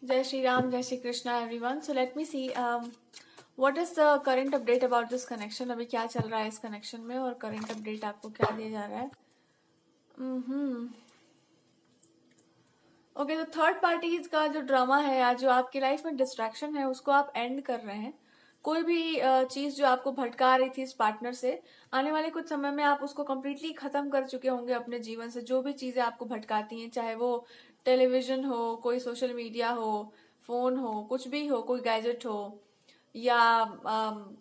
Jai Shri Ram, Jai Shri Krishna, everyone. So let me see. What is the current update about this connection? अभी क्या चल रहा है इस connection में और current update आपको क्या दिया जा रहा है? ओके, तो थर्ड पार्टीज का जो ड्रामा है या जो आपकी लाइफ में डिस्ट्रैक्शन है उसको आप एंड कर रहे हैं. कोई भी चीज जो आपको भटका रही थी इस पार्टनर से, आने वाले कुछ समय में आप उसको कंप्लीटली खत्म कर चुके होंगे अपने जीवन से. जो भी चीजें आपको भटकाती हैं, चाहे वो टेलीविजन हो, कोई सोशल मीडिया हो, फोन हो, कुछ भी हो, कोई गैजेट हो, या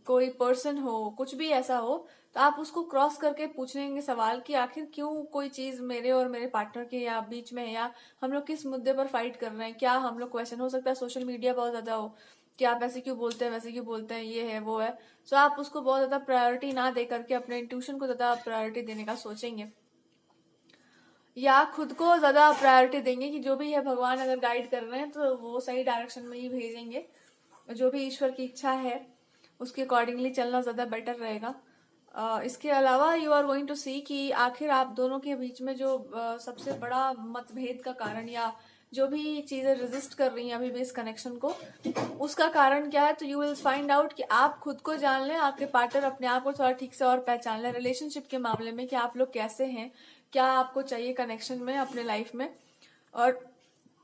कोई पर्सन हो, कुछ भी ऐसा हो, तो आप उसको क्रॉस करके पूछेंगे सवाल कि आखिर क्यों कोई चीज मेरे और मेरे पार्टनर के या बीच में है, या हम लोग किस मुद्दे पर फाइट कर रहे हैं. क्या हम लोग क्वेश्चन, हो सकता है सोशल मीडिया बहुत ज्यादा हो कि आप ऐसे क्यों बोलते हैं, वैसे क्यों बोलते हैं, ये है वो है. सो आप उसको बहुत ज्यादा प्रायोरिटी ना दे करके अपने इंट्यूशन को ज्यादा प्रायोरिटी देने का सोचेंगे, या खुद को ज्यादा प्रायोरिटी देंगे कि जो भी है भगवान अगर गाइड कर रहे हैं तो वो सही डायरेक्शन में ही भेजेंगे. जो भी ईश्वर की इच्छा है उसके अकॉर्डिंगली चलना ज्यादा बेटर रहेगा. इसके अलावा यू आर गोइंग टू सी कि आखिर आप दोनों के बीच में जो सबसे बड़ा मतभेद का कारण, या जो भी चीजें रेजिस्ट कर रही हैं अभी भी इस कनेक्शन को, उसका कारण क्या है. तो यू विल फाइंड आउट कि आप खुद को जान लें, आपके पार्टनर अपने आप को थोड़ा ठीक से और पहचान लें रिलेशनशिप के मामले में कि आप लोग कैसे हैं, क्या आपको चाहिए कनेक्शन में अपने लाइफ में. और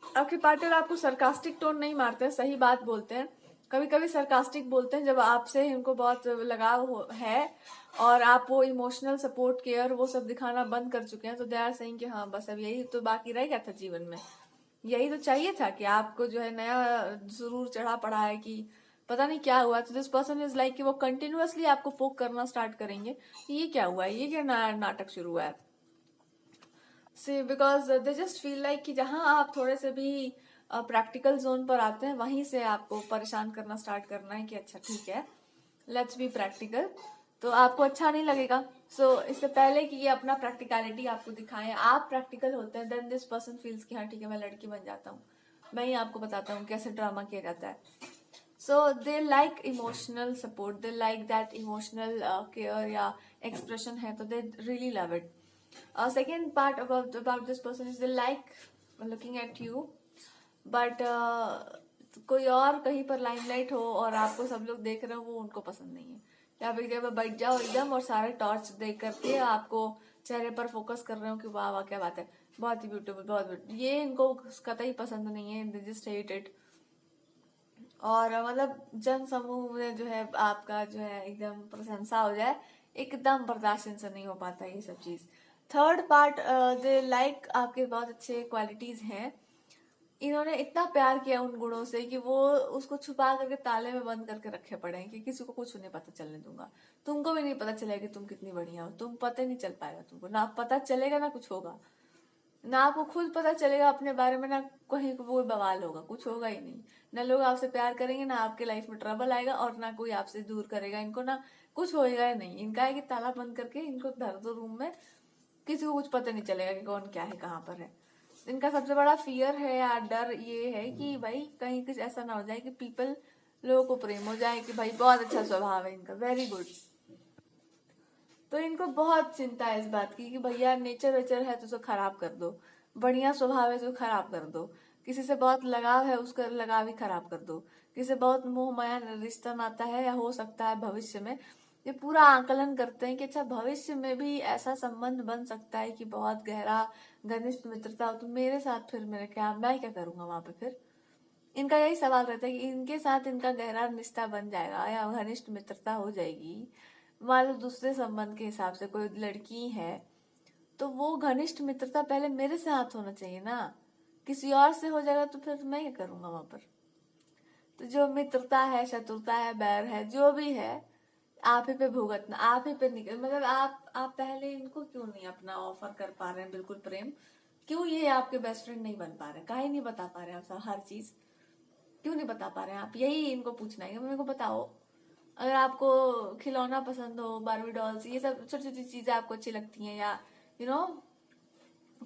आपके पार्टनर आपको सरकास्टिक टोन नहीं मारते हैं, सही बात बोलते हैं. कभी कभी सरकास्टिक बोलते हैं जब आपसे इनको बहुत लगाव है और आप वो इमोशनल सपोर्ट, केयर, वो सब दिखाना बंद कर चुके हैं. तो दे आर सेइंग कि हाँ बस अब यही तो बाकी रह गया था जीवन में, यही तो चाहिए था कि आपको जो है नया जरूर चढ़ा पड़ा है कि पता नहीं क्या हुआ. तो दिस पर्सन इज लाइक कि वो कंटिन्यूअसली आपको पोक करना स्टार्ट करेंगे कि ये क्या हुआ है, ये क्या नया नाटक शुरू हुआ है. से because they just feel like कि जहां आप थोड़े से भी प्रैक्टिकल जोन पर आते हैं वहीं से आपको परेशान करना स्टार्ट करना है कि अच्छा ठीक है लेट्स बी प्रैक्टिकल. तो आपको अच्छा नहीं लगेगा. इससे पहले कि ये अपना प्रैक्टिकलिटी आपको दिखाएं, आप प्रैक्टिकल होते हैं, देन दिस पर्सन फील्स कि हाँ ठीक है मैं लड़की बन जाता हूँ, मैं ही आपको बताता हूँ कैसे ड्रामा किया जाता है. So they like emotional support, they like that emotional care या expression है, तो they really love it. Second part about this person is they like looking at you, but कोई और कहीं पर लाइमलाइट हो और आपको सब लोग देख रहे हो, वो उनको पसंद नहीं है. या आप एक जगह बैठ जाओ एकदम और सारे टॉर्च देख करके आपको चेहरे पर फोकस कर रहे हो कि वाह वाह क्या बात है, बहुत ही ब्यूटीफुल, बहुत ब्यूटीफुल, ये इनको कतई पसंद नहीं है. They just hate it. और मतलब जन समूह में जो है आपका जो है एकदम प्रशंसा हो जाए, एकदम बर्दाश्त इनसे नहीं हो पाता ये सब चीज. थर्ड पार्ट, दे लाइक आपके बहुत अच्छे क्वालिटीज हैं. इन्होंने इतना प्यार किया उन गुणों से कि वो उसको छुपा करके ताले में बंद करके रखे पड़े हैं कि किसी को कुछ नहीं पता चलने दूंगा. तुमको भी नहीं पता चलेगा कि तुम कितनी बढ़िया हो, तुम पता नहीं चल पाएगा, तुमको ना पता चलेगा ना कुछ होगा, ना आपको खुद पता चलेगा अपने बारे में, ना कहीं वो बवाल होगा, कुछ होगा ही नहीं. ना लोग आपसे प्यार करेंगे, ना आपके लाइफ में ट्रबल आएगा, और ना कोई आपसे दूर करेगा इनको, ना कुछ होएगा ही नहीं. इनका है कि ताला बंद करके इनको धर दो रूम में, किसी को कुछ पता नहीं चलेगा कि कौन क्या है, कहाँ पर है. इनका सबसे बड़ा फियर है या डर ये है कि भाई कहीं कुछ ऐसा ना हो जाए कि पीपल, लोगों को प्रेम हो जाए कि भाई बहुत अच्छा स्वभाव है इनका, वेरी गुड. तो इनको बहुत चिंता है इस बात की कि भैया नेचर वेचर है तो उसे खराब कर दो, बढ़िया स्वभाव है तो खराब कर दो, किसी से बहुत लगाव है उसका लगाव ही खराब कर दो, किसी से बहुत मोह माया रिश्ता नाता है या हो सकता है भविष्य में, ये पूरा आकलन करते हैं कि अच्छा भविष्य में भी ऐसा संबंध बन सकता है कि बहुत गहरा घनिष्ठ मित्रता हो, तो मेरे साथ फिर मेरे क्या, मैं क्या करूंगा वहां पे फिर. इनका यही सवाल रहता है कि इनके साथ इनका गहरा रिश्ता बन जाएगा या घनिष्ठ मित्रता हो जाएगी, मान लो दूसरे संबंध के हिसाब से कोई लड़की है, तो वो घनिष्ठ मित्रता पहले मेरे साथ होना चाहिए ना, किसी और से हो जाएगा तो फिर मैं क्या करूंगा वहां पर. तो जो मित्रता है, शत्रुता है, बैर है, जो भी है, आप ही पे भुगतना, आप ही पे निकल, मतलब आप पहले इनको क्यों नहीं अपना ऑफर कर पा रहे हैं बिल्कुल प्रेम, क्यों ये आपके बेस्ट फ्रेंड नहीं बन पा रहे, काहे नहीं बता पा रहे हैं आप हर चीज, क्यों नहीं बता पा रहे हैं आप. यही इनको पूछना है कि मेरे को बताओ, अगर आपको खिलौना पसंद हो, बारबी डॉल्स, ये सब छोटी छोटी चीजें आपको अच्छी लगती हैं, या यू नो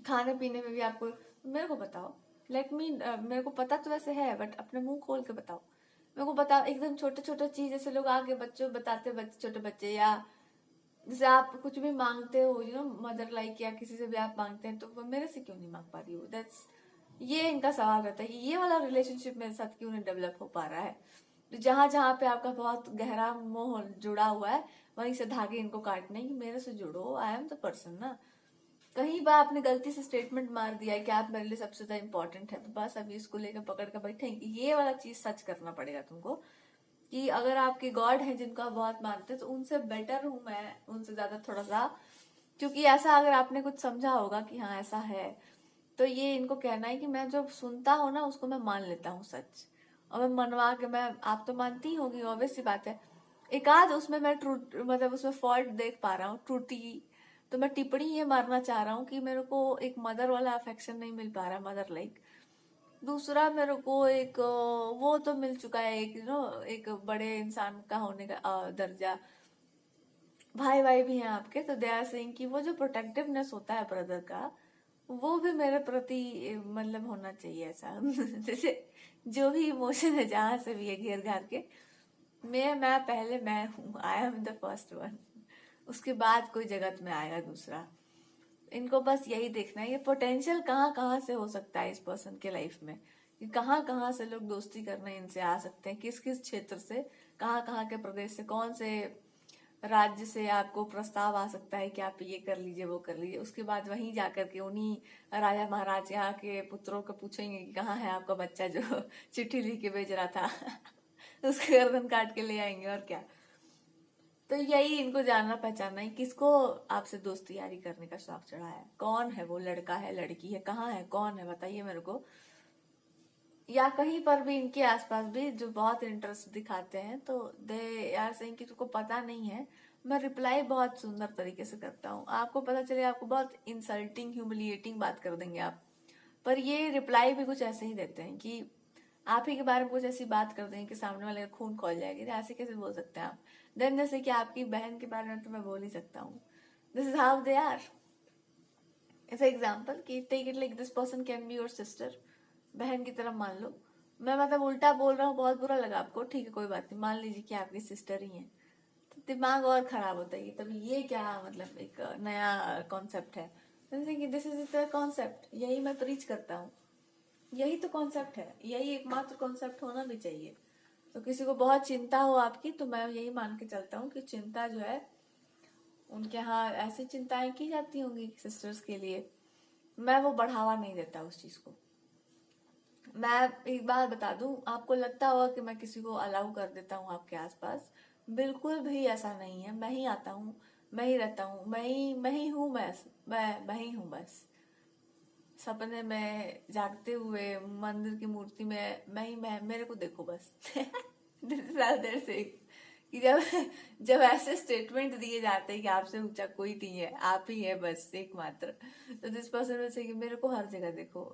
खाने पीने में भी आपको, मेरे को बताओ. लेट मी, मेरे को पता तो वैसे है बट अपने मुंह खोल के बताओ, मेरे को बताओ एकदम छोटे छोटे चीज. जैसे लोग आगे बच्चों बताते, बच्चे छोटे बच्चे, या जैसे आप कुछ भी मांगते हो, मदर लाइक, या किसी से भी आप मांगते हैं, तो वो मेरे से क्यों नहीं मांग पा रही हो. दैट्स ये इनका सवाल रहता है कि ये वाला रिलेशनशिप मेरे साथ क्यों नहीं डेवलप हो पा रहा है। तो जहां जहां पे आपका बहुत गहरा मोह जुड़ा हुआ है, वहीं से धागे इनको काटने की, मेरे से जुड़ो, आई एम द पर्सन ना। कहीं बार आपने गलती से स्टेटमेंट मार दिया है कि आप मेरे लिए सबसे ज्यादा इंपॉर्टेंट है, तो बस अभी इसको लेकर पकड़ कर बैठेंगे, ये वाला चीज सच करना पड़ेगा तुमको कि अगर आपके गॉड हैं जिनको आप बहुत मानते हैं, तो उनसे बेटर हूं मैं, उनसे ज्यादा थोड़ा सा। क्योंकि ऐसा अगर आपने कुछ समझा होगा कि हाँ ऐसा है, तो ये इनको कहना है कि मैं जो सुनता हूँ ना उसको मैं मान लेता हूँ सच, और मैं मनवा के, मैं, आप तो मानती ही होगी, ऑब्वियस सी बात है। एक आध उसमें मैं मतलब उसमें फॉल्ट देख पा रहा हूँ, त्रुटि, तो मैं टिप्पणी ये मारना चाह रहा हूँ कि मेरे को एक मदर वाला अफेक्शन नहीं मिल पा रहा, मदर लाइक। दूसरा, मेरे को एक वो तो मिल चुका है, एक एक बड़े इंसान का होने का दर्जा, भाई भाई भी हैं आपके, तो दे आर सेइंग कि वो जो प्रोटेक्टिवनेस होता है ब्रदर का, वो भी मेरे प्रति मतलब होना चाहिए ऐसा। जैसे जो भी इमोशन है जहां से भी है घेर घार के, मैं पहले मैं हूँ, I am the first one, उसके बाद कोई जगत में आएगा दूसरा। इनको बस यही देखना है, ये पोटेंशियल कहाँ कहाँ से हो सकता है इस पर्सन के लाइफ में, कि कहाँ कहाँ से लोग दोस्ती करने इनसे आ सकते हैं, किस किस क्षेत्र से, कहाँ कहाँ के प्रदेश से, कौन से राज्य से आपको प्रस्ताव आ सकता है कि आप ये कर लीजिए वो कर लीजिए। उसके बाद वहीं जाकर के उन्हीं राजा महाराजा के पुत्रों को पूछेंगे कि कहाँ है आपका बच्चा जो चिट्ठी लिख के भेज रहा था। उसके गर्दन काट के ले आएंगे, और क्या। तो यही इनको जानना पहचानना है, किसको आपसे दोस्ती यारी करने का शौक चढ़ा है, कौन है वो, लड़का है लड़की है, कहाँ है, कौन है, बताइए मेरे को। या कहीं पर भी इनके आसपास भी जो बहुत इंटरेस्ट दिखाते हैं, तो दे आर सेइंग कि तुमको पता नहीं है। मैं रिप्लाई बहुत सुंदर तरीके से करता हूँ, आपको पता चले आपको बहुत इंसल्टिंग ह्यूमिलिएटिंग बात कर देंगे आप, पर ये रिप्लाई भी कुछ ऐसे ही देते हैं कि आप ही के बारे में कुछ ऐसी बात कर देंगे कि सामने वाले का खून खौल जाएगी, तो ऐसे कैसे बोल सकते हैं आप। देन जैसे कि आपकी बहन के बारे में तो मैं बोल ही सकता हूँ, this is how they are. As example कि take it like this person can be your sister, बहन की तरह मान लो। मैं मतलब उल्टा बोल रहा हूँ, बहुत बुरा लगा आपको, ठीक है कोई बात नहीं, मान लीजिए कि आपकी सिस्टर ही है, तो दिमाग और खराब होता है कि तभी ये क्या मतलब एक नया कॉन्सेप्ट है। कि दिस इज द कॉन्सेप्ट, यही मैं प्रीच करता हूँ, यही तो कॉन्सेप्ट है, यही एकमात्र कॉन्सेप्ट होना भी चाहिए। तो किसी को बहुत चिंता हो आपकी, तो मैं यही मान के चलता हूँ कि चिंता जो है, उनके यहाँ ऐसी चिंताएं की जाती होंगी सिस्टर्स के लिए, मैं वो बढ़ावा नहीं देता उस चीज को। मैं एक बात बता दूं, आपको लगता होगा कि मैं किसी को अलाउ कर देता हूँ आपके आसपास, बिल्कुल भी ऐसा नहीं है। मैं ही आता हूँ, मैं ही रहता हूँ, मैं ही हूँ, मैं ही हूँ बस। सपने में, जागते हुए, मंदिर की मूर्ति में, मैं मेरे को देखो बस। देर से कि जब जब ऐसे स्टेटमेंट दिए जाते हैं कि आपसे ऊंचा कोई नहीं है, आप ही है बस एकमात्र, तो दिस पर्सन विल से कि मेरे को हर जगह देखो।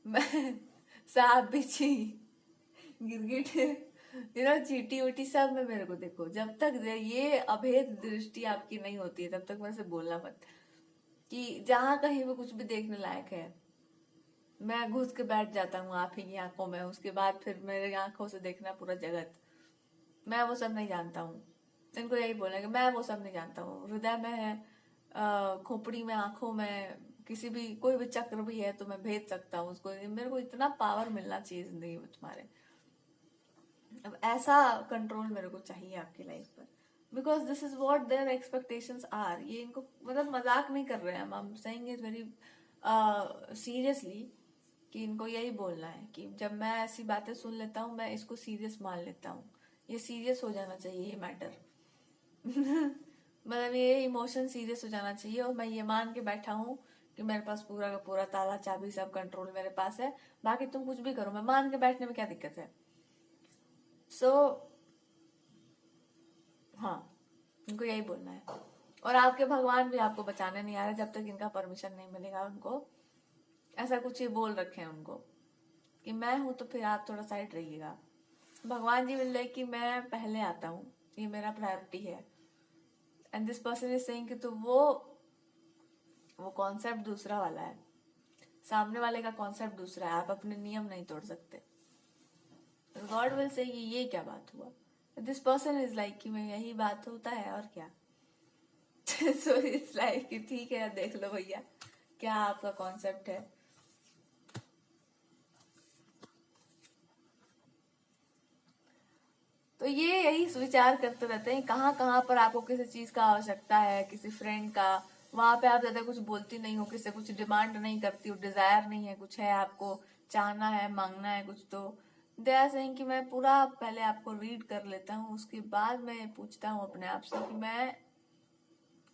मैं, सांप बिच्छी, गिरगिट, चींटी उटी सब में मेरे को देखो। जब तक ये अभेद दृष्टि आपकी नहीं होती है, तब तक मेरे से बोलना मत कि जहां कहीं भी कुछ भी देखने लायक है, मैं घुस के बैठ जाता हूँ आप ही की आंखों में, उसके बाद फिर मेरे आंखों से देखना पूरा जगत। मैं वो सब नहीं जानता हूँ, इनको यही बोलना कि मैं वो सब नहीं जानता हूँ। हृदय में है, खोपड़ी में, आंखों में, किसी भी कोई भी चक्र भी है तो मैं भेज सकता हूँ उसको। मेरे को इतना पावर मिलना चाहिए जिंदगी में तुम्हारे। अब ऐसा कंट्रोल मेरे को चाहिए आपकी लाइफ पर, because this is what their expectations are. ये इनको मतलब मजाक नहीं कर रहे हैं, I am saying it very seriously, कि इनको यही बोलना है कि जब मैं ऐसी बातें सुन लेता हूँ, मैं इसको सीरियस मान लेता हूँ। ये सीरियस हो जाना चाहिए ये मैटर। मतलब ये इमोशन सीरियस हो जाना चाहिए, और मैं ये मान के बैठा हूँ कि मेरे पास पूरा का पूरा ताला चाबी सब कंट्रोल मेरे पास है, बाकी तुम कुछ भी करो, मैं मान के बैठने में क्या दिक्कत है। सो हाँ, इनको यही बोलना है। और आपके भगवान भी आपको बचाने नहीं आ रहे जब तक इनका परमिशन नहीं मिलेगा उनको। ऐसा कुछ ही बोल रखे हैं उनको कि मैं हूं तो फिर आप थोड़ा साइड रहिएगा। भगवान जी मिल रहे कि मैं पहले आता हूँ, ये मेरा प्रायोरिटी है। And this person is saying कि तो वो कॉन्सेप्ट दूसरा वाला है, सामने वाले का कॉन्सेप्ट दूसरा है, आप अपने नियम नहीं तोड़ सकते। गॉड विल से ये क्या बात हुआ। दिस पर्सन इज लाइक कि मैं यही बात होता है और क्या। सो इट्स लाइक कि ठीक है, देख लो भैया क्या आपका कॉन्सेप्ट है। तो ये यही विचार करते रहते हैं कहाँ कहाँ पर आपको किसी चीज का आवश्यकता है, किसी फ्रेंड का, वहां पे आप ज्यादा कुछ बोलती नहीं हो, किसी से कुछ डिमांड नहीं करती हो, डिजायर नहीं है, कुछ है आपको चाहना है, मांगना है कुछ, तो दे आर सेइंग कि मैं पूरा पहले आपको रीड कर लेता हूँ, उसके बाद मैं पूछता हूँ अपने आप से कि मैं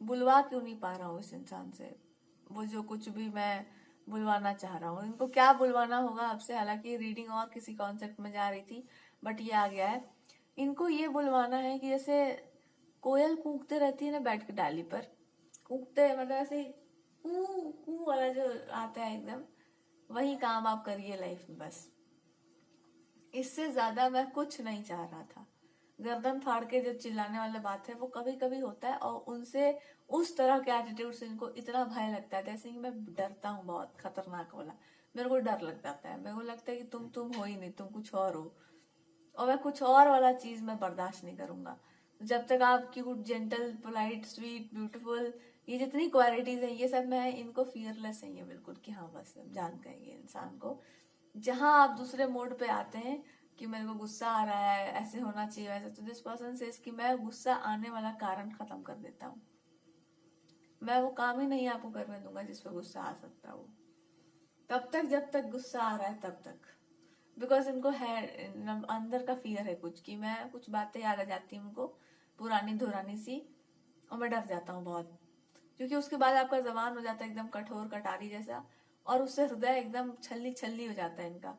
बुलवा क्यों नहीं पा रहा हूँ इस इंसान से वो जो कुछ भी मैं बुलवाना चाह रहा हूँ। इनको क्या बुलवाना होगा आपसे, हालांकि रीडिंग और किसी कॉन्सेप्ट में जा रही थी बट ये आ गया है। इनको ये बुलवाना है कि जैसे कोयल कूकते रहती है ना बैठ के डाली पर, कूकते मतलब ऐसे कू कू वाला जो आता है एकदम, वही काम आप करिए लाइफ में बस। इससे ज्यादा मैं कुछ नहीं चाह रहा था। गर्दन फाड़ के जो चिल्लाने वाला बात है वो कभी कभी होता है, और उनसे उस तरह के एटीट्यूड से इनको इतना भय लगता है, जैसे कि मैं डरता हूँ बहुत खतरनाक वाला, मेरे को डर लग जाता है, मेरे को लगता है कि तुम हो ही नहीं, तुम कुछ और हो, और मैं कुछ और वाला चीज मैं बर्दाश्त नहीं करूंगा। जब तक आप cute, gentle, polite, sweet, beautiful, ये जितनी क्वालिटीज है ये सब मैं इनको फियरलेस है ये बिल्कुल, कि हाँ बस जान गए ये इंसान को। जहां आप दूसरे मोड पे आते हैं कि मेरे को गुस्सा आ रहा है, ऐसे होना चाहिए वैसे, तो दिस पर्सन से कि मैं गुस्सा आने वाला कारण खत्म कर देता हूँ। मैं वो काम ही नहीं आपको करने दूंगा जिसपे गुस्सा आ सकता हो, तब तक जब तक गुस्सा आ रहा है तब तक। बिकॉज इनको है अंदर का फियर है कुछ, कि मैं कुछ बातें याद आ जाती हैं उनको पुरानी धुरानी सी, और मैं डर जाता हूँ बहुत, क्योंकि उसके बाद आपका जबान हो जाता है एकदम कठोर कटारी जैसा, और उससे हृदय एकदम छल्ली छल्ली हो जाता है इनका।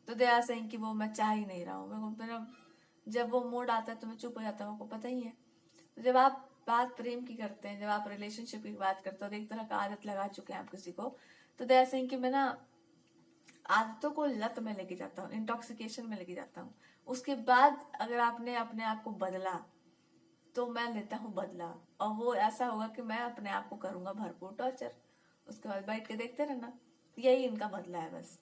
तो दे आर सेइंग कि वो मैं चाह ही नहीं रहा हूँ, मेरा जब वो मोड आता है तो मैं चुप हो जाता हूँ, आपको पता ही है। तो जब आप बात प्रेम की करते हैं, जब आप रिलेशनशिप की बात करते हो और एक तरह का आदत लगा चुके हैं आप किसी को, तो दे आर सेइंग कि मैं ना आदतों को लत में लेके जाता हूँ, इंटॉक्सिकेशन में लेके जाता हूँ। उसके बाद अगर आपने अपने आप को बदला तो मैं लेता हूँ बदला, और वो ऐसा होगा कि मैं अपने आप को करूंगा भरपूर टॉर्चर, उसके बाद बैठ के देखते रहना। यही इनका बदला है बस,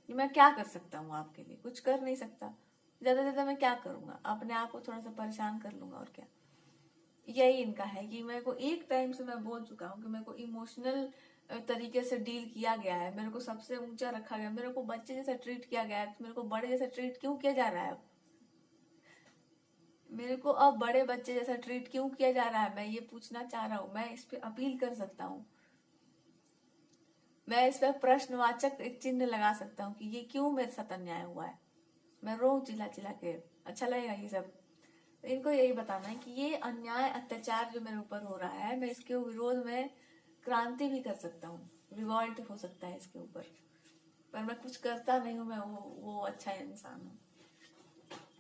कि मैं क्या कर सकता हूँ आपके लिए, कुछ कर नहीं सकता, ज्यादा ज्यादा मैं क्या करूंगा, अपने आप को थोड़ा सा परेशान कर लूंगा और क्या। यही इनका है कि मेरे को एक टाइम से मैं बोल चुका हूँ कि मेरे को इमोशनल तरीके से डील किया गया है, मेरे को सबसे ऊंचा रखा गया, मेरे को बच्चे जैसा ट्रीट किया गया है, तो मेरे को बड़े जैसा ट्रीट क्यों किया जा रहा है, मेरे को अब बड़े बच्चे जैसा ट्रीट क्यों किया जा रहा है, मैं ये पूछना चाह रहा हूँ। मैं इस पे अपील कर सकता हूँ, मैं इस पे प्रश्नवाचक एक चिन्ह लगा सकता हूँ कि ये क्यों मेरे साथ अन्याय हुआ है। मैं रो चिल्ला चिल्ला के, अच्छा लगेगा ये सब। तो इनको यही बताना है कि ये अन्याय अत्याचार जो मेरे ऊपर हो रहा है, मैं इसके विरोध में क्रांति भी कर सकता हूँ, रिवॉल्ट हो सकता है इसके ऊपर, पर मैं कुछ करता नहीं हूँ, मैं वो अच्छा इंसान हूँ।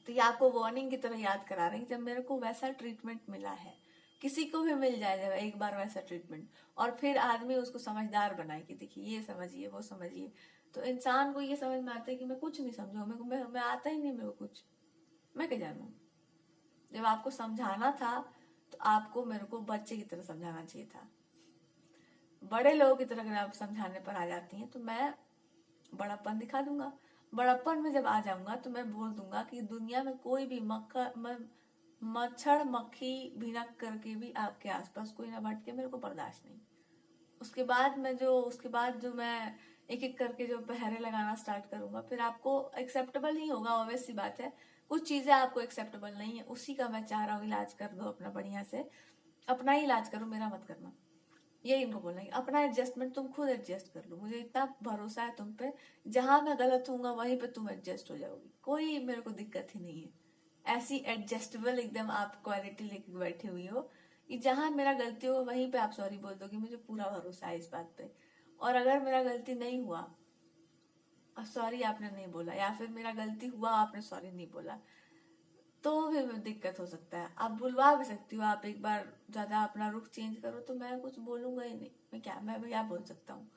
तो ये आपको वार्निंग की तरह याद करा रहे हैं, जब मेरे को वैसा ट्रीटमेंट मिला है, किसी को भी मिल जाए जब एक बार वैसा ट्रीटमेंट, और फिर आदमी उसको समझदार बनाए कि देखिए ये समझिए वो समझिए, तो इंसान को ये समझ में आता है कि मैं कुछ नहीं समझू, मेरे को मैं आता ही नहीं, मेरे को कुछ, मैं क्या जानू। जब आपको समझाना था तो आपको मेरे को बच्चे की तरह समझाना चाहिए था। बड़े लोगों की तरह अगर आप समझाने पर आ जाती हैं तो मैं बड़प्पन दिखा दूंगा। बड़प्पन में जब आ जाऊंगा तो मैं बोल दूंगा कि दुनिया में कोई भी मच्छर मक्खी भिनक करके भी आपके आसपास कोई ना भटके, मेरे को बर्दाश्त नहीं। उसके बाद जो मैं एक एक करके जो पहरे लगाना स्टार्ट करूंगा, फिर आपको एक्सेप्टेबल ही होगा, ऑब्वियस सी बात है। कुछ चीजें आपको एक्सेप्टेबल नहीं है, उसी का मैं चाह रहा हूँ इलाज कर दो अपना बढ़िया से, अपना ही इलाज करो, मेरा मत करना। यही इनको बोलना है, अपना एडजस्टमेंट तुम खुद एडजस्ट कर लो, मुझे इतना भरोसा है तुम पे, जहां मैं गलत हूँ वहीं पे तुम एडजस्ट हो जाओगी, कोई मेरे को दिक्कत ही नहीं है। ऐसी एडजस्टेबल एकदम आप क्वालिटी लेके बैठी हुई हो कि जहां मेरा गलती हो वहीं पे आप सॉरी बोल दोगे, मुझे पूरा भरोसा है इस बात पे। और अगर मेरा गलती नहीं हुआ, सॉरी आपने नहीं बोला, या फिर मेरा गलती हुआ आपने सॉरी नहीं बोला, तो भी दिक्कत हो सकता है। आप बुलवा भी सकती हो, आप एक बार ज्यादा अपना रुख चेंज करो तो मैं कुछ बोलूंगा ही नहीं, मैं क्या बोल सकता हूँ।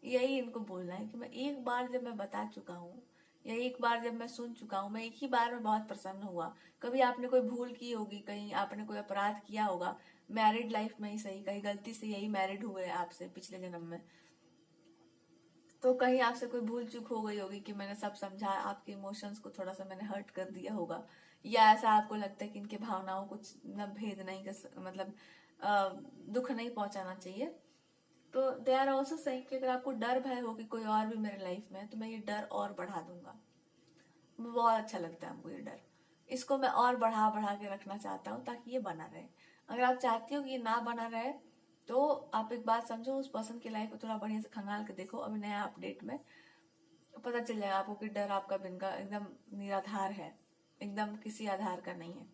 यही इनको बोलना है कि मैं एक बार जब मैं बता चुका हूँ, या एक बार जब मैं सुन चुका हूँ, मैं एक ही बार में बहुत प्रसन्न हुआ। कभी आपने कोई भूल की होगी, कहीं आपने कोई अपराध किया होगा, मैरिड लाइफ में ही सही, कहीं गलती से यही मैरिड हुए आपसे पिछले जन्म में, तो कहीं आपसे कोई भूल चूक हो गई होगी कि मैंने सब समझा, आपके इमोशंस को थोड़ा सा मैंने हर्ट कर दिया होगा, या ऐसा आपको लगता है कि इनके भावनाओं को न भेद नहीं कर मतलब दुख नहीं पहुंचाना चाहिए, तो दे आर ऑल्सो सही कि अगर आपको डर भय हो कि कोई और भी मेरे लाइफ में है, तो मैं ये डर और बढ़ा दूंगा। बहुत अच्छा लगता है हमको ये डर, इसको मैं और बढ़ा बढ़ा के रखना चाहता हूँ ताकि ये बना रहे। अगर आप चाहती हो कि ये ना बना रहे तो आप एक बात समझो, उस पर्सन की लाइफ को थोड़ा बढ़िया से खंगाल के देखो। अभी नया अपडेट में पता चल जाएगा आपको कि डर आपका बिनका एकदम निराधार है, एकदम किसी आधार का नहीं है।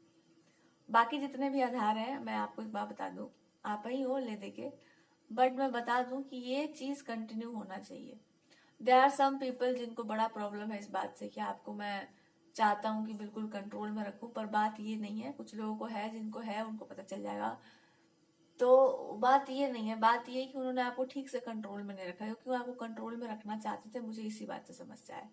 बाकी जितने भी आधार हैं मैं आपको एक बात बता दूं, आप ही हो ले दे के, बट मैं बता दूं कि ये चीज कंटिन्यू होना चाहिए। देयर आर सम पीपल जिनको बड़ा प्रॉब्लम है इस बात से कि आपको मैं चाहता हूं कि बिल्कुल कंट्रोल में रखूं, पर बात ये नहीं है। कुछ लोगों को है, जिनको है उनको पता चल जाएगा। तो बात ये नहीं है, बात ये है कि उन्होंने आपको ठीक से कंट्रोल में नहीं रखा है। क्यों आपको कंट्रोल में रखना चाहते थे, मुझे इसी बात से समस्या है।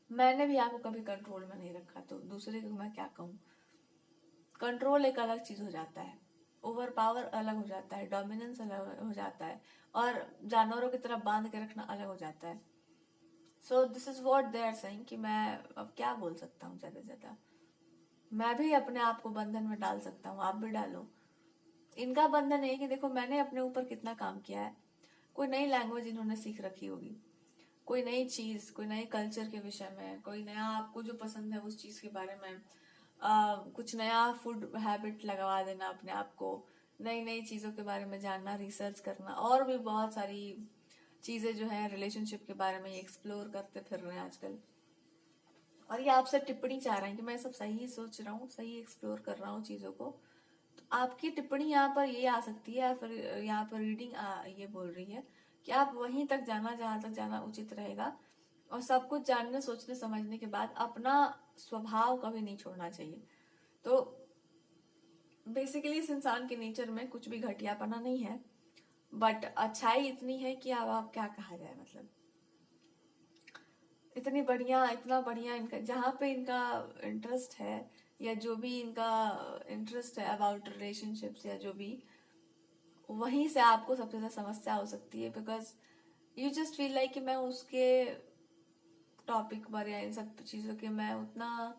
मैंने भी आपको कभी कंट्रोल में नहीं रखा, तो दूसरे को मैं क्या कहूँ। कंट्रोल एक अलग चीज हो जाता है, ओवर पावर अलग हो जाता है, डोमिनेंस अलग हो जाता है, और जानवरों की तरह बांध के रखना अलग हो जाता है। So this is what they are saying कि मैं अब क्या बोल सकता हूँ ज्यादा से ज्यादा। मैं भी अपने आप को बंधन में डाल सकता हूँ, आप भी डालो। इनका बंधन है कि देखो मैंने अपने ऊपर कितना काम किया है। कोई नई लैंग्वेज इन्होंने सीख रखी होगी, कोई नई चीज, कोई नए कल्चर के विषय में, कोई नया आपको जो पसंद है उस चीज के बारे में, कुछ नया फूड हैबिट लगवा देना अपने आप को, नई नई चीजों के बारे में जानना, रिसर्च करना, और भी बहुत सारी चीजें जो है रिलेशनशिप के बारे में एक्सप्लोर करते फिर रहे हैं आजकल। और ये आपसे टिप्पणी चाह रहे हैं कि मैं सब सही सोच रहा हूँ, सही एक्सप्लोर कर रहा हूँ चीजों को। तो आपकी टिप्पणी यहाँ पर ये आ सकती है, या फिर यहाँ पर रीडिंग ये बोल रही है कि आप वहीं तक जाना जहां तक जाना उचित रहेगा, और सब कुछ जानने सोचने समझने के बाद अपना स्वभाव कभी नहीं छोड़ना चाहिए। तो बेसिकली इस इंसान के नेचर में कुछ भी घटियापना नहीं है, बट अच्छाई इतनी है कि अब आप क्या कहा जाए, मतलब इतनी बढ़िया, इतना बढ़िया इनका जहाँ पे इनका इंटरेस्ट है, या जो भी इनका इंटरेस्ट है अबाउट रिलेशनशिप्स या जो भी, वहीं से आपको सबसे ज्यादा समस्या हो सकती है। Because you just feel like कि मैं उसके टॉपिक पर या इन सब चीजों के मैं उतना,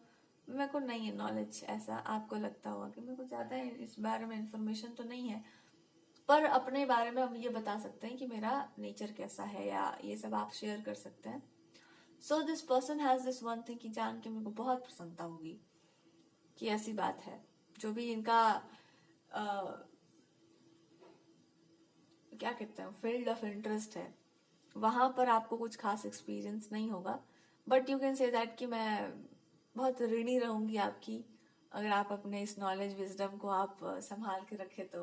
मेरे को नहीं है नॉलेज, ऐसा आपको लगता होगा कि मेरे को ज्यादा इस बारे में इंफॉर्मेशन तो नहीं है। पर अपने बारे में हम ये बता सकते हैं कि मेरा नेचर कैसा है, या ये सब आप शेयर कर सकते हैं। So this person has this one thing कि जान के मेरे को बहुत प्रसन्नता होगी कि ऐसी बात है। जो भी इनका क्या कहते हैं फील्ड ऑफ इंटरेस्ट है, वहां पर आपको कुछ खास एक्सपीरियंस नहीं होगा, but you can say that कि मैं बहुत ऋणी रहूंगी आपकी, अगर आप अपने इस नॉलेज विजडम को आप संभाल के रखे तो।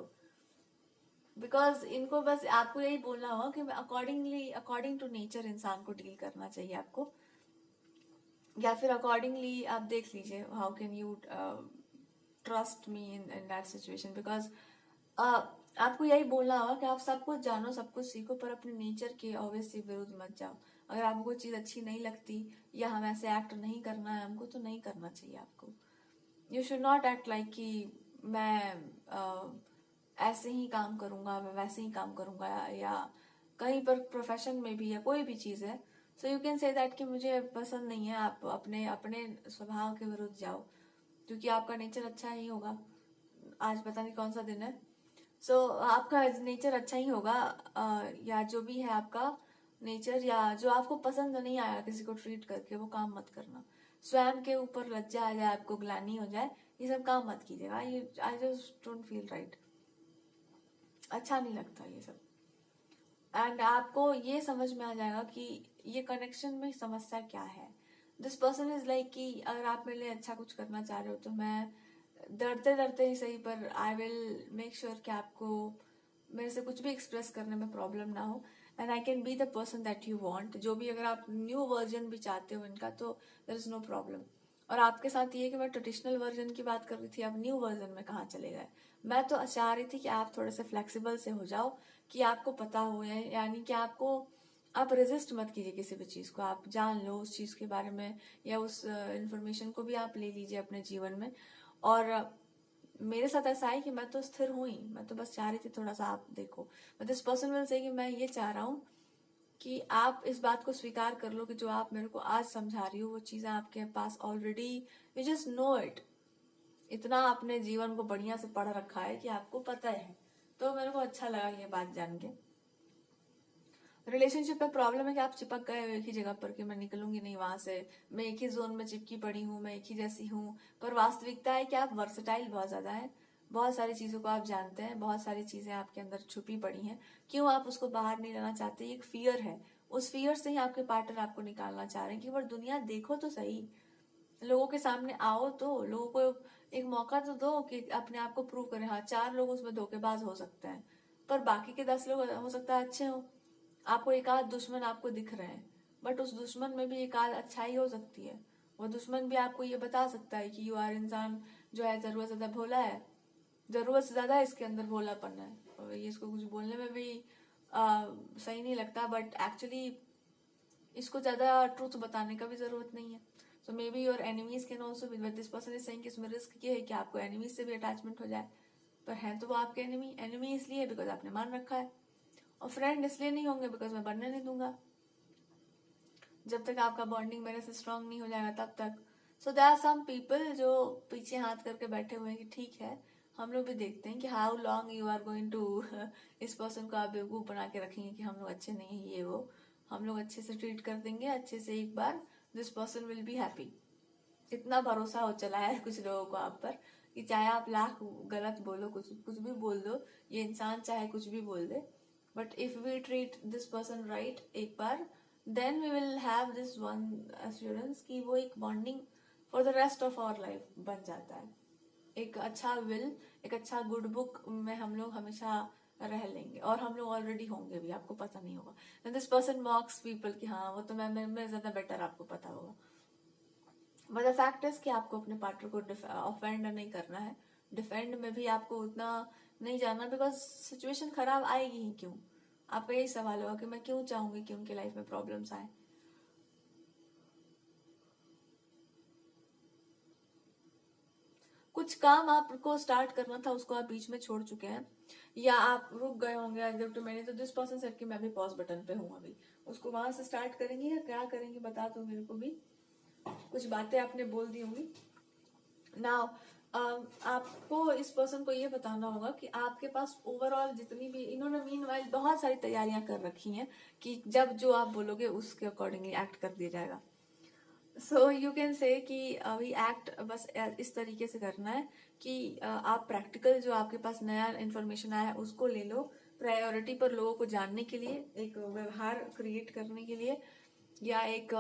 बिकॉज इनको बस आपको यही बोलना होगा कि अकॉर्डिंग टू नेचर इंसान को डील करना चाहिए आपको, या फिर अकॉर्डिंगली आप देख लीजिए how can you trust me in that situation. Because आपको यही बोलना होगा कि आप सब कुछ जानो, सब कुछ सीखो, पर अपने नेचर के ऑब्वियसली विरुद्ध मत जाओ। अगर आपको कोई चीज अच्छी नहीं लगती, या हम ऐसे एक्ट नहीं करना है हमको, तो नहीं करना चाहिए आपको। You should not act like कि मैं ऐसे ही काम करूंगा, मैं वैसे ही काम करूंगा, या कहीं पर प्रोफेशन में भी या कोई भी चीज है। So you can say that कि मुझे पसंद नहीं है, आप अपने अपने स्वभाव के विरुद्ध जाओ, क्योंकि आपका नेचर अच्छा ही होगा। आज पता नहीं कौन सा दिन है। सो आपका नेचर अच्छा ही होगा, या जो भी है आपका नेचर, या जो आपको पसंद नहीं आया किसी को ट्रीट करके, वो काम मत करना। स्वयं के ऊपर लज्जा आ जाए, आपको ग्लानि हो जाए, ये सब काम मत कीजिएगा। I just don't feel right, अच्छा नहीं लगता ये सब। एंड आपको ये समझ में आ जाएगा कि ये कनेक्शन में समस्या क्या है। दिस पर्सन इज लाइक कि अगर आप मेरे लिए अच्छा कुछ करना चाह रहे हो तो मैं डरते डरते ही सही, पर आई विल मेक श्योर कि आपको मेरे से कुछ भी एक्सप्रेस करने में प्रॉब्लम ना हो, and I can be the person that you want. जो भी अगर आप न्यू वर्जन भी चाहते हो इनका, तो देयर इज नो प्रॉब्लम। और आपके साथ ये कि मैं ट्रेडिशनल वर्जन की बात कर रही थी, आप न्यू वर्जन में कहाँ चले गए। मैं तो चाह रही थी कि आप थोड़े से फ्लेक्सिबल से हो जाओ, कि आपको पता हो, यानी कि आप रेजिस्ट मत कीजिए किसी भी चीज को, आप जान लो उस चीज के बारे में, या उस इंफॉर्मेशन को भी आप ले लीजिए अपने जीवन में। और मेरे साथ ऐसा है कि मैं तो स्थिर हुई, मैं तो बस चाह रही थी थोड़ा सा आप देखो। But this person will say कि मैं ये चाह रहा हूँ कि आप इस बात को स्वीकार कर लो कि जो आप मेरे को आज समझा रही हो वो चीजें आपके पास already, you just know it. इतना आपने जीवन को बढ़िया से पढ़ रखा है कि आपको पता है। तो मेरे को अच्छा लगा ये बात जान के। रिलेशनशिप में प्रॉब्लम है कि आप चिपक गए हो एक ही जगह पर कि मैं निकलूंगी नहीं वहां से, मैं एक ही जोन में चिपकी पड़ी हूँ, मैं एक ही जैसी हूँ। पर वास्तविकता है कि आप वर्सटाइल बहुत ज्यादा है, बहुत सारी चीजों को आप जानते हैं, बहुत सारी चीजें आपके अंदर छुपी पड़ी हैं। क्यों आप उसको बाहर नहीं लाना चाहते? एक फियर है, उस फियर से ही आपके पार्टनर आपको निकालना चाह रहे हैं कि वो दुनिया देखो तो सही, लोगों के सामने आओ, तो लोगों को एक मौका तो दो कि अपने आप को प्रूव करें। हाँ, 4 लोग उसमें धोखेबाज हो सकते हैं, पर बाकी के 10 लोग हो सकता है अच्छे हो। आपको एक आध दुश्मन आपको दिख रहे हैं, बट उस दुश्मन में भी एक आध अच्छाई हो सकती है। वो दुश्मन भी आपको ये बता सकता है कि यू आर इंसान जो है जरूरत से ज्यादा भोला है, जरूरत से ज्यादा इसके अंदर भोलापन है। और ये इसको कुछ बोलने में भी सही नहीं लगता, बट एक्चुअली इसको ज्यादा ट्रूथ बताने का भी जरूरत नहीं है। So maybe your enemies can also be, but this person is saying कि इसमें रिस्क ये है कि आपको एनिमीज से भी अटैचमेंट हो जाए। पर है तो वो आपके एनिमी, एनिमी इसलिए बिकॉज आपने मान रखा है, और फ्रेंड इसलिए नहीं होंगे बिकॉज मैं बनने नहीं दूंगा जब तक आपका बॉन्डिंग मेरे से स्ट्रांग नहीं हो जाएगा तब तक। So there are some people जो पीछे हाथ करके बैठे हुए हैं कि ठीक है, हम लोग भी देखते हैं कि how long you are going to इस पर्सन को आप बेवकूफ बना के रखेंगे कि हम लोग अच्छे नहीं है, ये वो हम लोग अच्छे से ट्रीट कर देंगे, अच्छे से एक बार this person will be happy. इतना भरोसा हो चला है कुछ लोगों को आप पर कि चाहे आप लाख गलत बोलो, कुछ कुछ भी बोल दो, ये इंसान चाहे कुछ भी बोल दे, but if we treat this person right एक बार, then we will have this one assurance कि वो एक bonding for the rest of our life बन जाता है। एक अच्छा विल, एक अच्छा गुड बुक में हम लोग हमेशा रह लेंगे, और हम लोग ऑलरेडी होंगे भी, आपको पता नहीं होगा। दिस पर्सन मॉक्स पीपल कि हाँ वो तो मैं ज्यादा बेटर, आपको पता होगा। बट द फैक्ट इज कि आपको अपने पार्टनर को ऑफेंड नहीं करना है, डिफेंड में भी आपको उतना नहीं जाना, बिकॉज सिचुएशन खराब आएगी ही क्यों। आपका यही सवाल होगा कि मैं क्यों चाहूंगी कि उनकी लाइफ में प्रॉब्लम्स आए। कुछ काम आपको स्टार्ट करना था उसको आप बीच में छोड़ चुके हैं, या आप रुक गए होंगे। जब तो मैंने तो दिस पर्सन सेड कि मैं भी पॉज बटन पे हूँ, अभी उसको वहां से स्टार्ट करेंगे या क्या करेंगे बता दो मेरे को भी। कुछ बातें आपने बोल दी होंगी नाउ। आपको इस पर्सन को ये बताना होगा कि आपके पास ओवरऑल जितनी भी, इन्होंने मीनवाइल बहुत सारी तैयारियां कर रखी हैं कि जब जो आप बोलोगे उसके अकॉर्डिंगली एक्ट कर दिया जाएगा। सो यू कैन से कि अभी एक्ट बस इस तरीके से करना है कि आप प्रैक्टिकल जो आपके पास नया इन्फॉर्मेशन आया है उसको ले लो प्रायोरिटी पर, लोगों को जानने के लिए, एक व्यवहार क्रिएट करने के लिए, या एक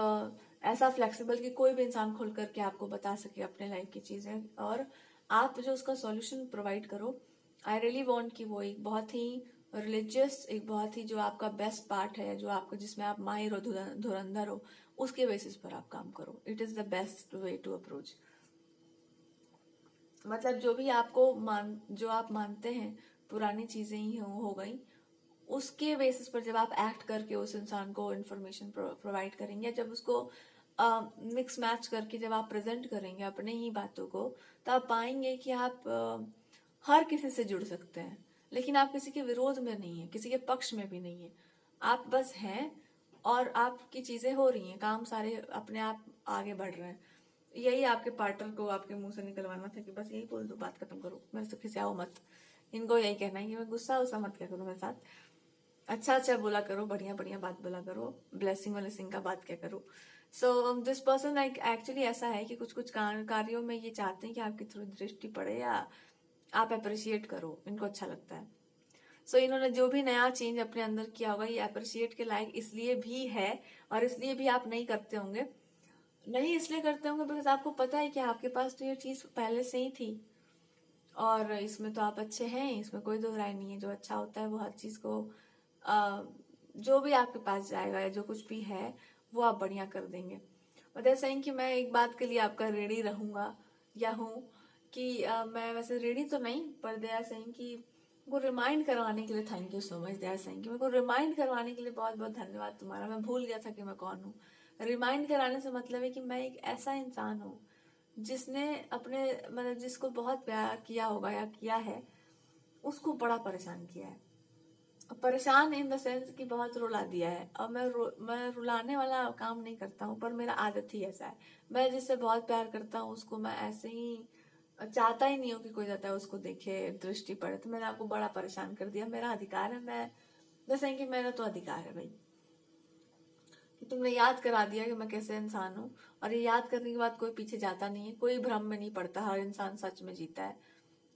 ऐसा फ्लेक्सिबल कि कोई भी इंसान खुल करके आपको बता सके अपने लाइफ की चीजें, और आप जो उसका सॉल्यूशन प्रोवाइड करो। आई रियली वांट कि वो एक बहुत ही रिलीजियस, एक बहुत ही जो आपका बेस्ट पार्ट है, जो आपको जिसमें आप माहिर हो, धुरंधर हो, उसके बेसिस पर आप काम करो। It is the best way to approach. मतलब जो भी आपको जो आप मानते हैं पुरानी चीजें ही हो गई, उसके बेसिस पर जब आप एक्ट करके उस इंसान को इन्फॉर्मेशन प्रोवाइड करेंगे, जब उसको मिक्स मैच करके जब आप प्रेजेंट करेंगे अपने ही बातों को, तो आप पाएंगे कि आप हर किसी से जुड़ सकते हैं, लेकिन आप किसी के विरोध में नहीं है, किसी के पक्ष में भी नहीं है। आप बस हैं और आपकी चीजें हो रही हैं, काम सारे अपने आप आगे बढ़ रहे हैं। यही आपके पार्टनर को आपके मुंह से निकलवाना था कि बस यही बोल दो, बात खत्म करो, मेरे से खिसियाओ मत। इनको यही कहना है कि मैं गुस्सा उसा मत क्या करो मेरे साथ, अच्छा अच्छा बोला करो, बढ़िया बढ़िया बात बोला करो, ब्लेसिंग वालेसिंग का बात क्या करो। So this person like actually ऐसा है कि कुछ कुछ कार्यों में ये चाहते हैं कि आपकी थोड़ी दृष्टि पड़े, या आप अप्रिशिएट करो, इनको अच्छा लगता है। सो इन्होंने जो भी नया चेंज अपने अंदर किया होगा ये अप्रिशिएट के लायक इसलिए भी है, और इसलिए भी आप नहीं करते होंगे, नहीं इसलिए करते होंगे बिकॉज आपको पता है कि आपके पास तो ये चीज पहले से ही थी, और इसमें तो आप अच्छे हैं, इसमें कोई दो राय नहीं है। जो अच्छा होता है वो हर चीज को जो भी आपके पास जाएगा या जो कुछ भी है वो आप बढ़िया कर देंगे। बट ऐसा कि मैं एक बात के लिए आपका रेडी रहूंगा या हूँ कि मैं वैसे रेडी तो नहीं, पर दे आर सेइंग कि को रिमाइंड करवाने के लिए thank you so much. They are saying कि मेरे को रिमाइंड करवाने के लिए बहुत बहुत धन्यवाद तुम्हारा, मैं भूल गया था कि मैं कौन हूँ। रिमाइंड कराने से मतलब है कि मैं एक ऐसा इंसान हूँ जिसने अपने मतलब जिसको बहुत प्यार किया होगा या किया है, उसको बड़ा परेशान किया है। परेशान इन द सेंस कि बहुत रुला दिया है। और मैं रुलाने वाला काम नहीं करता हूँ, पर मेरा आदत ही ऐसा है। मैं जिससे बहुत प्यार करता हूँ उसको मैं ऐसे ही चाहता ही नहीं हूँ कि कोई जाता है उसको देखे, दृष्टि पड़े। तो मैंने आपको बड़ा परेशान कर दिया, मेरा अधिकार है, मैं जैसे कि मेरा तो अधिकार है भाई। तुमने याद करा दिया कि मैं कैसे इंसान हूँ, और ये याद करने के बाद कोई पीछे जाता नहीं है, कोई भ्रम में नहीं पड़ता, हर इंसान सच में जीता है।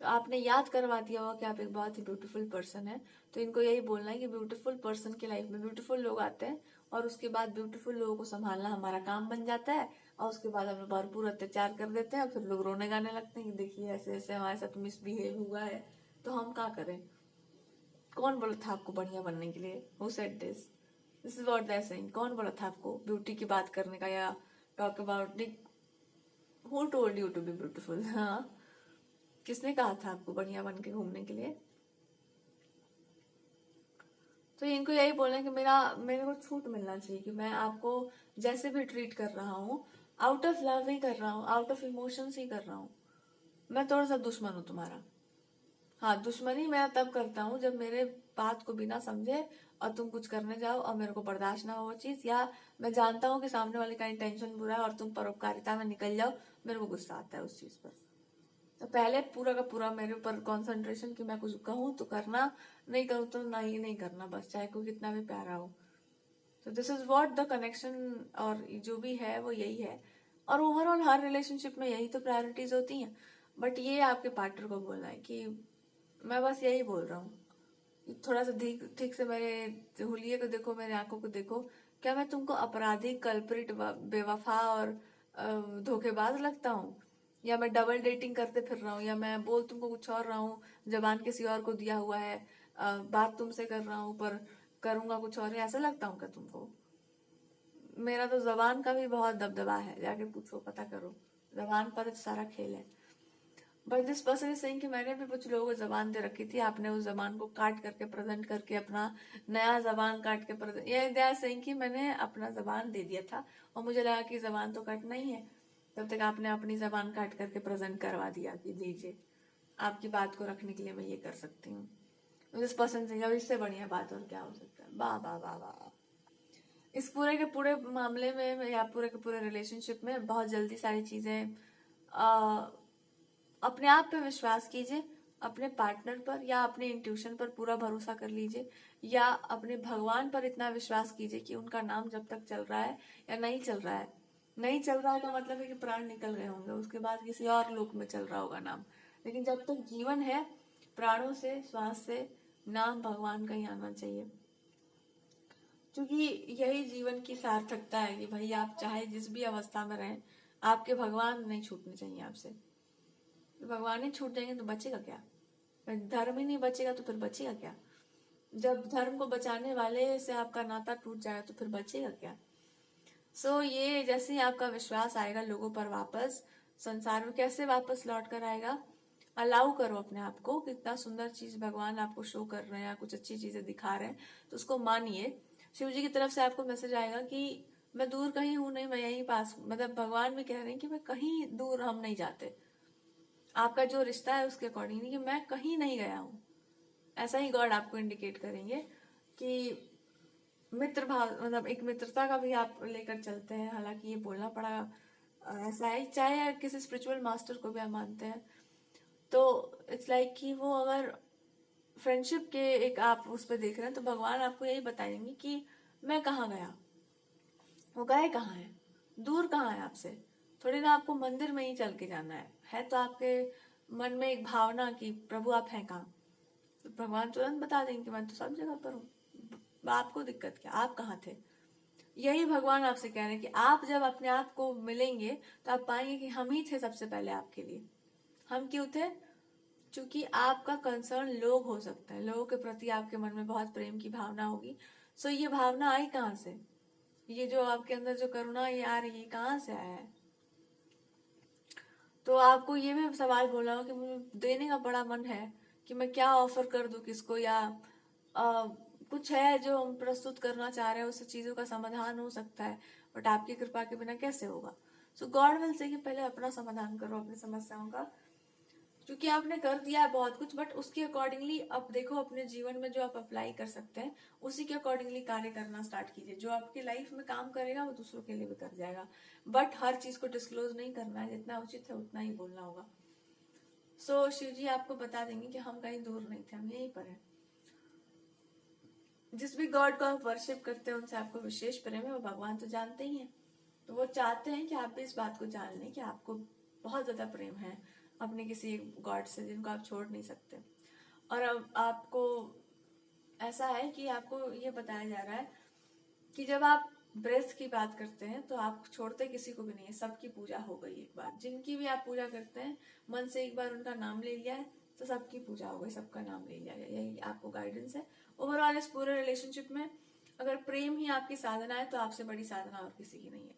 तो आपने याद करवा दिया होगा कि आप एक बहुत ही ब्यूटीफुल पर्सन है। तो इनको यही बोलना है कि ब्यूटीफुल पर्सन की लाइफ में ब्यूटीफुल लोग आते हैं, और उसके बाद ब्यूटीफुल लोगों को संभालना हमारा काम बन जाता है, और उसके बाद हम लोग भरपूर अत्याचार कर देते हैं, और फिर लोग रोने गाने लगते हैं कि देखिए ऐसे ऐसे हमारे साथ मिसबिहेव हुआ है। तो हम क्या करें? कौन बोला था आपको बढ़िया बनने के लिए? Who said this? This is what they are saying. कौन बोला था आपको ब्यूटी की बात करने का, या talk about it? Who told you to be beautiful? हाँ, किसने कहा था आपको बढ़िया बन के घूमने के लिए? तो इनको यही बोलना है कि मेरे को छूट मिलना चाहिए, कि मैं आपको जैसे भी ट्रीट कर रहा हूँ, आउट ऑफ लव ही कर रहा हूँ, आउट ऑफ इमोशंस ही कर रहा हूँ। मैं थोड़ा सा दुश्मन हूँ तुम्हारा। हाँ, दुश्मनी मैं तब करता हूँ जब मेरे बात को बिना समझे और तुम कुछ करने जाओ और मेरे को बर्दाश्त ना हो वो चीज, या मैं जानता हूँ कि सामने वाले का इंटेंशन बुरा है और तुम परोपकारिता में निकल जाओ, मेरे को गुस्सा आता है उस चीज पर। तो पहले पूरा का पूरा मेरे ऊपर कंसंट्रेशन कि मैं कुछ कहूँ तो करना, नहीं कहूँ तो नहीं करना, बस चाहे कोई कितना भी प्यारा हो। तो this is what the connection, और जो भी है वो यही है। और ओवरऑल हर रिलेशनशिप में यही तो प्रायोरिटीज होती हैं। बट ये आपके पार्टनर को बोलना है कि मैं बस यही बोल रहा हूँ, थोड़ा सा ठीक ठीक से मेरे हुलिये को देखो, मेरे आंखों को देखो। क्या मैं तुमको अपराधी, कल्प्रिट, बेवफा और धोखेबाज लगता हूँ? या मैं डबल डेटिंग करते फिर रहा हूँ, या मैं बोल तुमको कुछ और रहा हूँ, जबान किसी और को दिया हुआ है, बात तुमसे कर रहा हूँ पर करूंगा कुछ और है, ऐसा लगता हूँ क्या तुमको? मेरा तो जबान का भी बहुत दबदबा है, जाके पूछो, पता करो। जबान पर सारा खेल है। But this person is saying कि मैंने भी कुछ लोगों को जबान दे रखी थी, आपने उस जबान को काट करके प्रेजेंट करके अपना नया जबान काट के प्रेजेंट, ये दे आर सेइंग कि मैंने अपना जबान दे दिया था और मुझे लगा कि जबान तो कटना ही है, तब तक आपने अपनी जबान काट करके प्रेजेंट करवा दिया कि लीजिए आपकी बात को रखने के लिए मैं ये कर सकती हूँ। दिस पर्सन से अब इससे बढ़िया बात और क्या हो सकता है? वाह वाह वाह वाह। इस पूरे के पूरे मामले में या पूरे के पूरे रिलेशनशिप में बहुत जल्दी सारी चीजें, अपने आप पे विश्वास कीजिए, अपने पार्टनर पर या अपने इंट्यूशन पर पूरा भरोसा कर लीजिए, या अपने भगवान पर इतना विश्वास कीजिए कि उनका नाम जब तक चल रहा है या नहीं चल रहा है, नहीं चल रहा है का मतलब है कि प्राण निकल गए होंगे, उसके बाद किसी और लोक में चल रहा होगा नाम, लेकिन जब तक जीवन है, प्राणों से, श्वास से, नाम भगवान का ही आना चाहिए। क्योंकि यही जीवन की सार्थकता है कि भाई आप चाहे जिस भी अवस्था में रहें, आपके भगवान नहीं छूटने चाहिए आपसे। तो भगवान ही छूट जाएंगे तो बचेगा क्या? धर्म ही नहीं बचेगा तो फिर बचेगा क्या? जब धर्म को बचाने वाले से आपका नाता टूट जाएगा तो फिर बचेगा क्या? ये जैसे ही आपका विश्वास आएगा लोगों पर वापस, संसार में कैसे वापस लौट कर आएगा? अलाउ करो अपने आप को, कितना सुंदर चीज भगवान आपको शो कर रहे हैं या कुछ अच्छी चीजें दिखा रहे हैं, तो उसको मानिए। शिव जी की तरफ से आपको मैसेज आएगा कि मैं दूर कहीं हूं नहीं, मैं यहीं पास, मतलब भगवान भी कह रहे हैं कि मैं कहीं दूर हम नहीं जाते, आपका जो रिश्ता है उसके अकॉर्डिंग नहीं, कि मैं कहीं नहीं गया हूं। ऐसा ही गॉड आपको इंडिकेट करेंगे कि मित्र भाव, मतलब एक मित्रता का भी आप लेकर चलते हैं। हालांकि ये बोलना पड़ा, ऐसा है, चाहे किसी स्पिरिचुअल मास्टर को भी आप मानते हैं तो इट्स लाइक कि वो अगर फ्रेंडशिप के एक आप उस पर देख रहे हैं तो भगवान आपको यही बताएंगे कि मैं कहाँ गया, वो गए कहाँ है, दूर कहाँ है आपसे। थोड़ी ना आपको मंदिर में ही चल के जाना है तो आपके मन में एक भावना कि प्रभु आप हैं कहाँ, तो भगवान तुरंत बता देंगे कि मैं तो सब जगह पर हूँ, आपको दिक्कत क्या, आप कहाँ थे। यही भगवान आपसे कह रहे हैं कि आप जब अपने आप को मिलेंगे तो आप पाएंगे कि हम ही थे सबसे पहले आपके लिए। हम क्यों थे? क्योंकि आपका कंसर्न लोग हो सकते हैं, लोगों के प्रति आपके मन में बहुत प्रेम की भावना होगी। ये भावना आई कहाँ से? ये जो आपके अंदर जो करुणा ये आ रही है कहाँ से आया है? तो आपको ये भी सवाल बोला हो कि मुझे देने का बड़ा मन है कि मैं क्या ऑफर कर दूं किसको, या कुछ है जो हम प्रस्तुत करना चाह रहे हैं, उससे चीजों का समाधान हो सकता है, बट आपकी कृपा के बिना कैसे होगा? गॉड विल से कि पहले अपना समाधान करो अपनी समस्याओं का, क्योंकि आपने कर दिया है बहुत कुछ, बट उसके अकॉर्डिंगली अब देखो अपने जीवन में जो आप अप्लाई कर सकते हैं उसी के अकॉर्डिंगली कार्य करना स्टार्ट कीजिए। जो आपकी लाइफ में काम करेगा वो दूसरों के लिए भी कर जाएगा, बट हर चीज को डिस्क्लोज नहीं करना है, जितना उचित है उतना ही बोलना होगा। शिव जी आपको बता देंगे कि हम कहीं दूर नहीं थे, हम यहीं पर हैं। जिस भी गॉड को आप वर्शिप करते हैं उनसे आपको विशेष प्रेम है, वो भगवान तो जानते ही हैं। तो वो चाहते हैं कि आप भी इस बात को जान लें कि आपको बहुत ज्यादा प्रेम है अपने किसी गॉड से जिनको आप छोड़ नहीं सकते। और अब आपको ऐसा है कि आपको ये बताया जा रहा है कि जब आप ब्रेथ की बात करते हैं तो आप छोड़ते किसी को भी नहीं है, सबकी पूजा हो गई एक बार। जिनकी भी आप पूजा करते हैं मन से एक बार उनका नाम ले लिया है तो सबकी पूजा हो गई, सबका नाम ले लिया गया। यही आपको गाइडेंस है ओवरऑल इस पूरे रिलेशनशिप में। अगर प्रेम ही आपकी साधना है तो आपसे बड़ी साधना और किसी की नहीं है।